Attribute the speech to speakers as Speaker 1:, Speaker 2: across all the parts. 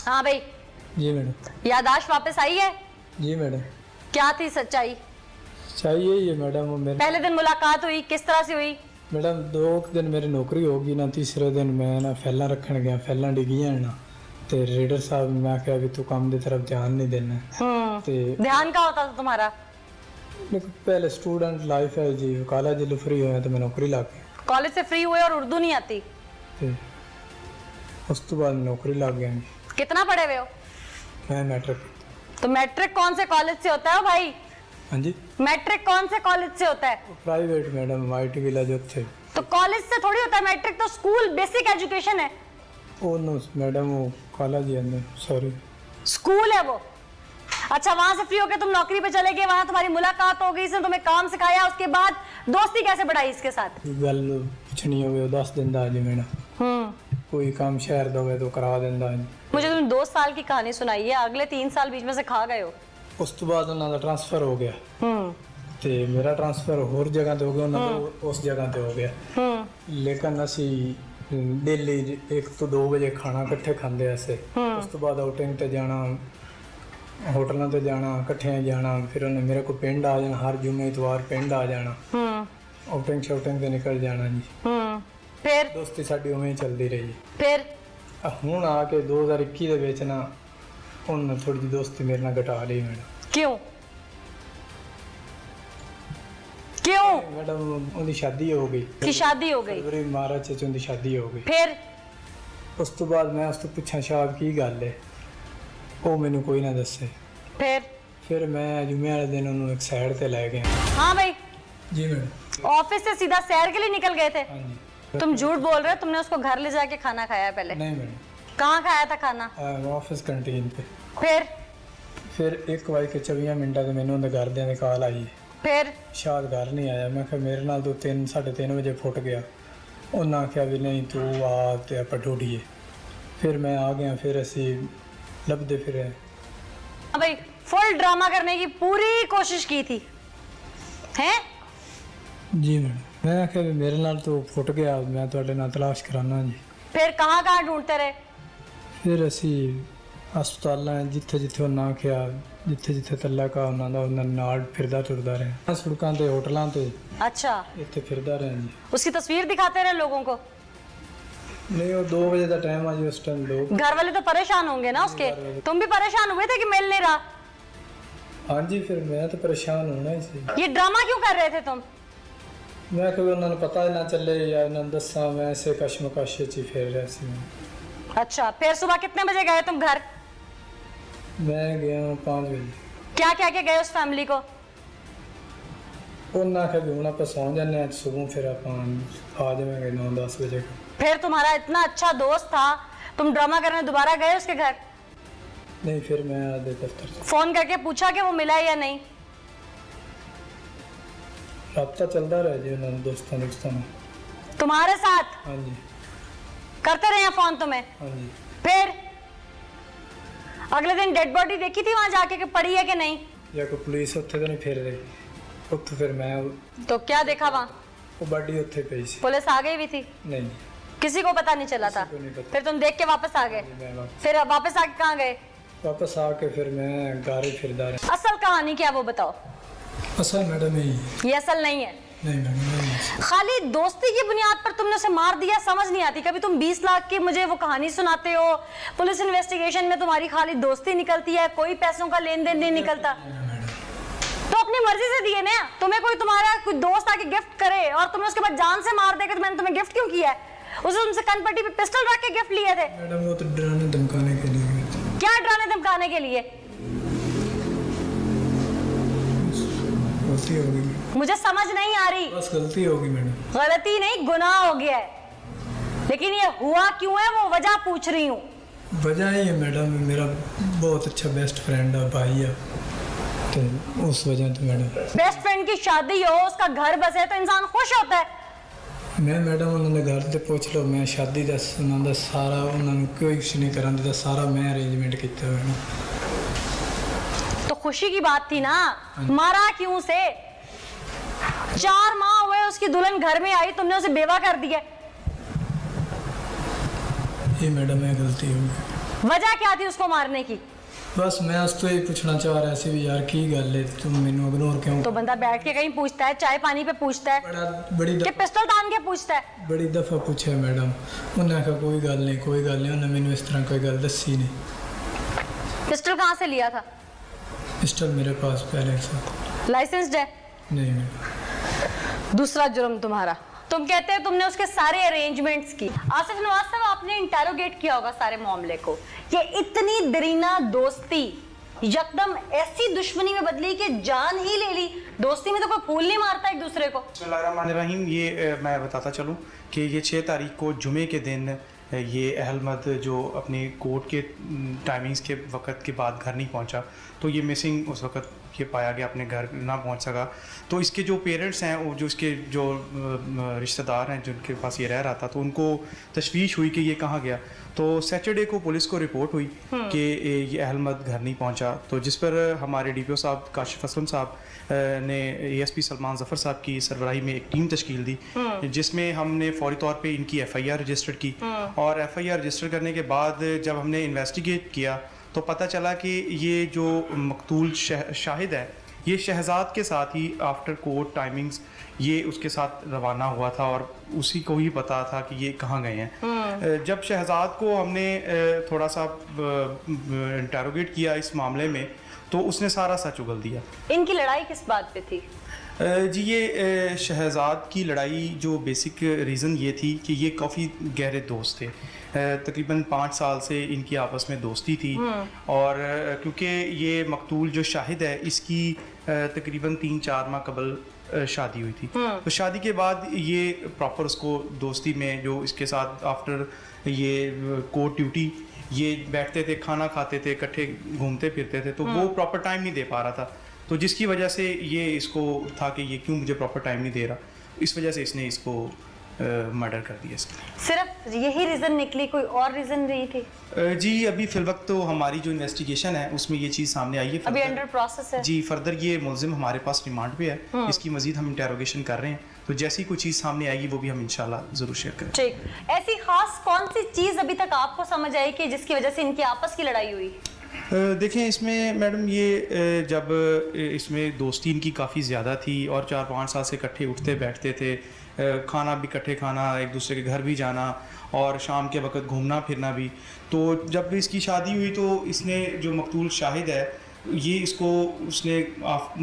Speaker 1: हाँ भाई।
Speaker 2: जी मैडम।
Speaker 1: याददाश्त वापस आई है?
Speaker 2: जी मैडम।
Speaker 1: क्या थी सच्चाई?
Speaker 2: सच्चाई यही है मैडम। वो मेरे
Speaker 1: पहले दिन मुलाकात हुई, किस तरह से हुई?
Speaker 2: मैडम 2 दिन मेरी नौकरी होगी ना, तीसरे दिन मैं ना फैला रखन गया, फैला डिगियां ना ते रेडर साहब मैं आख्या भी तू काम की तरफ ध्यान नहीं देना। ते
Speaker 1: ध्यान का होता था तुम्हारा?
Speaker 2: देखो पहले स्टूडेंट लाइफ है जी, कॉलेज जो फ्री हुआ तो मैं नौकरी लग गया।
Speaker 1: कॉलेज से फ्री हुए और उर्दू नहीं आती?
Speaker 2: ते उस तो बाद नौकरी लग गया।
Speaker 1: कितना पढ़े हुए हो?
Speaker 2: मैं मैट्रिक।
Speaker 1: तो मैट्रिक कौन से कॉलेज से होता है भाई?
Speaker 2: हाँ जी।
Speaker 1: मैट्रिक कौन से कॉलेज से होता है?
Speaker 2: प्राइवेट मैडम, वाइट विलेज थे।
Speaker 1: तो कॉलेज से थोड़ी होता है मैट्रिक, तो स्कूल बेसिक एजुकेशन है।
Speaker 2: ओ नो मैडम, वो कॉलेज ही अंदर, सॉरी
Speaker 1: स्कूल है वो। अच्छा, वहां से फ्री होके तुम नौकरी पे चले गए, वहां तुम्हारी मुलाकात हो गई, इसने तुम्हें काम सिखाया, उसके बाद दोस्ती कैसे बढ़ाई इसके साथ?
Speaker 2: गल कुछ नहीं हो 10 दिन दा जी मैडम। कोई काम शहर दोगे तो करा देंदा जी।
Speaker 1: मुझे तुम 2 साल की कहानी सुनाई है, अगले 3 साल बीच में से खा गए हो।
Speaker 2: उस तो बाद उन्होंने ट्रांसफर हो गया ते मेरा ट्रांसफर होर जगह ते हो गया, उन्होंने उस जगह ते हो गया। लेकिन असी डेली 1 तो 2 बजे खाना इकट्ठे खांदे ऐसे। उस तो बाद आउटिंग ते जाना, होटलों ते जाना, इकट्ठे जाना। फिर उन्हें मेरे को पिंड आ जाना, हर जुमे इतवार पिंड आ जाना, आउटिंग शॉटिंग ते निकल जाना जी।
Speaker 1: फिर
Speaker 2: दोस्ती साडी उवें ही चलती रही।
Speaker 1: फिर
Speaker 2: हुण आके 2021 दे विच ना उन्होंने थोड़ी जी दोस्ती मेरे नाल घटा ली मैडम।
Speaker 1: क्यों क्यों?
Speaker 2: मैडम उनकी शादी हो गई।
Speaker 1: की शादी हो गई?
Speaker 2: फरवरी मार्च च उनकी शादी हो गई।
Speaker 1: फिर
Speaker 2: उस तो बाद मैं उस तो पूछा शायद की गल है, वो मैनू कोई ना दसे। फिर मैं जुमे वाले दिन उन्होंने एक साइड ते लै गया।
Speaker 1: हाँ भाई।
Speaker 2: जी मैडम।
Speaker 1: ऑफिस से सीधा सैर के लिए निकल गए थे?
Speaker 2: हाँ जी।
Speaker 1: तुम झूठ बोल रहे हो, तुमने उसको घर ले जाके खाना खाया है पहले?
Speaker 2: नहीं मैडम।
Speaker 1: कहाँ खाया था खाना?
Speaker 2: ऑफिस कैंटीन पे।
Speaker 1: फिर
Speaker 2: 1:24 ते मैनू उनके घरदियां दी कॉल आई।
Speaker 1: फिर
Speaker 2: शायद घर नहीं आया। मैं कहा मेरे नाल तो 3 साढ़े 3 बजे फुट गया। उन्हें आख्या भी नहीं तू आ ते आपां ढूंढिए। फिर मैं आ गया। फिर असी लभदे फिरे।
Speaker 1: हाँ भाई, फुल ड्रामा करने की पूरी कोशिश की थी हैं?
Speaker 2: जी मैडम। मैं आख्या भी मेरे नाल तो फुट गया, मैं तुहाडे नाल तलाश कराना जी।
Speaker 1: फिर कहाँ कहाँ ढूंढते रहे?
Speaker 2: फिर असी हस्पताल जिथे जिथे उन्हें आख्या, जिथे जिथे तला का उन्होंने नाल फिरदा टुरदा रहा, सड़कों ते होटलों ते।
Speaker 1: अच्छा,
Speaker 2: इत्थे फिरदा रहा जी।
Speaker 1: उसकी तस्वीर दिखाते रहे लोगों को?
Speaker 2: नहीं, वो 2 बजे का टाइम आ जी। उस टाइम लोग
Speaker 1: घर वाले तो परेशान होंगे ना उसके? तुम भी परेशान हुए थे कि मिल नहीं रहा?
Speaker 2: हाँ जी। फिर मैं तो परेशान होना ही सी।
Speaker 1: ये ड्रामा क्यों कर रहे थे तुम?
Speaker 2: मैं कभी उन्होंने पता ही ना चले या उन्होंने दसा, मैं ऐसे कशमकश च फिर रहा सी।
Speaker 1: अच्छा, फिर सुबह कितने बजे गए तुम घर?
Speaker 2: मैं गया 5 बजे।
Speaker 1: क्या क्या के गए उस फैमिली को?
Speaker 2: उन्हें आख्या भी हूँ आप सौ जाने, सुबह फिर आप आ जाएंगे 9-10 बजे।
Speaker 1: फिर तुम्हारा इतना अच्छा दोस्त था, तुम ड्रामा करने दोबारा गए उसके घर?
Speaker 2: नहीं, फिर मैं आधे दफ्तर से
Speaker 1: फोन करके पूछा कि वो मिला या नहीं?
Speaker 2: राब्ता चलता रहा जी उन्होंने दोस्तों
Speaker 1: तुम्हारे साथ?
Speaker 2: हाँ जी।
Speaker 1: करते रहे फोन तुम्हें?
Speaker 2: हाँ जी।
Speaker 1: फिर अगले दिन डेड बॉडी देखी थी वहां जाके कि पड़ी है कि नहीं?
Speaker 2: या कोई पुलिस उत्थे तो नहीं फिर रही उत्थे। फिर मैं
Speaker 1: तो क्या देखा वहां?
Speaker 2: वो बॉडी उत्थे पई सी।
Speaker 1: पुलिस आ गई भी थी?
Speaker 2: नहीं,
Speaker 1: किसी को पता नहीं चला था?
Speaker 2: किसी को नहीं पता।
Speaker 1: फिर तुम देख के वापस आ गए?
Speaker 2: मैं
Speaker 1: फिर वापस आके कहाँ गए?
Speaker 2: वापस आके फिर मैं गाड़ी फिरदा रहा।
Speaker 1: असल कहानी क्या वो बताओ।
Speaker 2: असल मैडम
Speaker 1: ये असल नहीं है?
Speaker 2: नहीं मैडम, नहीं।
Speaker 1: खाली दोस्ती की बुनियाद पर तुमने उसे मार दिया, समझ नहीं आती। कभी तुम 20 लाख की मुझे वो कहानी सुनाते हो, पुलिस इन्वेस्टिगेशन में तुम्हारी खाली दोस्ती निकलती है, कोई पैसों का लेन देन नहीं निकलता। तो अपनी मर्जी से दिए ना। तुम्हें कोई तुम्हारा कोई दोस्त आके गिफ्ट करे और तुमने उसके बाद जान से मार देगा तो मैंने तुम्हें गिफ्ट क्यों किया है? उसने तुमसे कनपट्टी पे पिस्टल रख के गिफ्ट लिए थे।
Speaker 2: मैडम वो तो डराने धमकाने के लिए।
Speaker 1: क्या डराने धमकाने के लिए?
Speaker 2: गलती हो गई,
Speaker 1: मुझे समझ नहीं आ रही।
Speaker 2: बस गलती होगी मैडम।
Speaker 1: गलती नहीं, गुनाह हो गया है। लेकिन ये हुआ क्यों है वो वजह पूछ रही हूँ।
Speaker 2: वजह ही है मैडम, मेरा बहुत अच्छा बेस्ट फ्रेंड है, भाई है, तो उस वजह तो मैडम।
Speaker 1: बेस्ट फ्रेंड की शादी हो, उसका घर बसे तो इंसान खुश होता है।
Speaker 2: मैं मैडम उन्होंने घर से पूछ लो, मैं शादी का उन्होंने सारा उन्होंने कोई कुछ नहीं करा दिता, सारा मैं अरेंजमेंट किया मैडम।
Speaker 1: तो खुशी की बात थी ना, मारा क्यों से? 4 माह हुए उसकी दुल्हन घर में आई, तुमने उसे बेवा कर दिया।
Speaker 2: ये मैडम है गलती होगी।
Speaker 1: वजह क्या थी उसको मारने की?
Speaker 2: बस मैं उस तो ये पूछना चाह रहा सी भी यार की गल है तुम मैनू इग्नोर क्यों
Speaker 1: तो बंदा बैठ के कहीं पूछता है, चाय पानी पे पूछता है
Speaker 2: बड़ी
Speaker 1: कि पिस्टल तान के पूछता है?
Speaker 2: बड़ी दफा पूछा मैडम, उन्हें कहा कोई गल नहीं उन्हें मैनू इस तरह कोई गल दसी नहीं।
Speaker 1: पिस्टल कहाँ से लिया था?
Speaker 2: पिस्टल मेरे पास पहले से
Speaker 1: लाइसेंस्ड है?
Speaker 2: नहीं मैडम।
Speaker 1: दूसरा जुर्म तुम्हारा, तुम कहते हो तुमने उसके सारे अरेंजमेंट्स की। आसिफ नवाज साहब, आपने इंटेरोगेट किया होगा सारे मामले को। ये इतनी दरीना दोस्ती यकदम ऐसी दुश्मनी में बदली कि जान ही ले ली। दोस्ती में तो कोई फूल नहीं मारता एक दूसरे को।
Speaker 3: बिस्मिल्लाहिर्रहमानिर्रहीम। ये मैं बताता चलूँ कि ये 6 तारीख को जुमे के दिन ये अहलमद जो अपनी कोर्ट के टाइमिंग्स के वक़्त के बाद घर नहीं पहुंचा, तो ये मिसिंग उस वक़्त ये पाया गया, अपने घर ना पहुंच सका। तो इसके जो पेरेंट्स हैं, वो जो इसके जो रिश्तेदार हैं जिनके पास ये रह रहा था, तो उनको तशवीश हुई कि ये कहाँ गया। तो सैटरडे को पुलिस को रिपोर्ट हुई कि ये अहलमद घर नहीं पहुंचा। तो जिस पर हमारे DPO साहब काशिफ असलम साहब ने ASP सलमान ज़फ़र साहब की सरबराही में एक टीम तश्कील दी, जिसमें हमने फौरी तौर पे इनकी FIR रजिस्टर की। और FIR रजिस्टर करने के बाद जब हमने इन्वेस्टिगेट किया तो पता चला कि ये जो मकतूल शाहिद है, ये शहजाद के साथ ही आफ्टर कोर्ट टाइमिंग्स ये उसके साथ रवाना हुआ था और उसी को ही पता था कि ये कहाँ गए हैं। जब शहजाद को हमने थोड़ा सा इंटेरोगेट किया इस मामले में, तो उसने सारा सच उगल दिया।
Speaker 1: इनकी लड़ाई किस बात पे थी?
Speaker 3: जी, ये शहजाद की लड़ाई जो बेसिक रीज़न ये थी कि ये काफ़ी गहरे दोस्त थे। तकरीबन 5 साल से इनकी आपस में दोस्ती थी। और क्योंकि ये मकतूल जो शाहिद है, इसकी तकरीबन 3-4 माह कबल शादी हुई थी। तो शादी के बाद ये प्रॉपर उसको दोस्ती में जो इसके साथ आफ्टर ये कोर्ट ड्यूटी ये बैठते थे, खाना खाते थे, इकट्ठे घूमते फिरते थे, तो वो प्रॉपर टाइम नहीं दे पा रहा था। तो जिसकी वजह से ये इसको था कि ये क्यों मुझे प्रॉपर टाइम नहीं दे रहा, इस वजह से इसने इसको मर्डर कर दिया इसका।
Speaker 1: सिर्फ यही रीजन निकली, कोई और रीजन नहीं थी?
Speaker 3: जी, अभी फिलवक्त तो हमारी जो इन्वेस्टिगेशन है उसमें ये चीज़ सामने आई है।
Speaker 1: अभी अंडर प्रोसेस है।
Speaker 3: जी, फर्दर ये मुलजिम हमारे पास रिमांड पे है, इसकी मजीद हम इंटेरोगेशन कर रहे हैं। तो जैसी कोई चीज़ सामने आएगी वो भी हम इंशाल्लाह ज़रूर शेयर करेंगे।
Speaker 1: ठीक, ऐसी खास कौन सी चीज़ अभी तक आपको समझ आई कि जिसकी वजह से इनकी आपस की लड़ाई हुई?
Speaker 3: देखें, इसमें मैडम ये जब इसमें दोस्ती इनकी काफ़ी ज़्यादा थी और 4-5 साल से इकट्ठे उठते बैठते थे, खाना भी इकट्ठे खाना, एक दूसरे के घर भी जाना और शाम के वक्त घूमना फिरना भी। तो जब इसकी शादी हुई तो इसने जो मकतूल शाहिद है, ये इसको उसने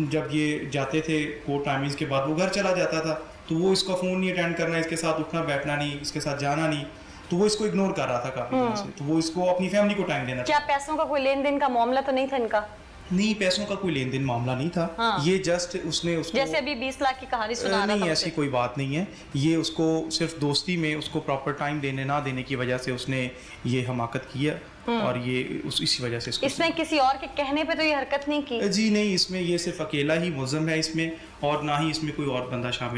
Speaker 3: जब ये जाते थे कोर्ट टाइमिंग्स के बाद, वो घर चला जाता था, तो वो इसका फ़ोन नहीं अटेंड करना, इसके साथ उठना बैठना नहीं, इसके साथ जाना नहीं, तो वो इसको इग्नोर कर रहा था काफ़ी दिनों से। तो वो इसको अपनी फैमिली को टाइम देना।
Speaker 1: क्या पैसों का कोई लेन देन का मामला तो नहीं था इनका?
Speaker 3: नहीं, पैसों का कोई लेन देन मामला नहीं था।
Speaker 1: हाँ।
Speaker 3: ये जस्ट उसने उसको
Speaker 1: जैसे अभी 20 लाख की कहानी सुना रहा था
Speaker 3: नहीं,
Speaker 1: मुझे।
Speaker 3: ऐसी कोई बात नहीं है। ये उसको सिर्फ दोस्ती में उसको प्रॉपर टाइम देने ना देने की वजह से उसने ये हमाकत किया और ये इसी वजह से
Speaker 1: इसने किसी और के कहने पे तो ये हरकत नहीं की?
Speaker 3: जी नहीं, इसमें ये सिर्फ अकेला ही मुलज़म है इसमें, और ना ही इसमें कोई और बंदा शामिल है।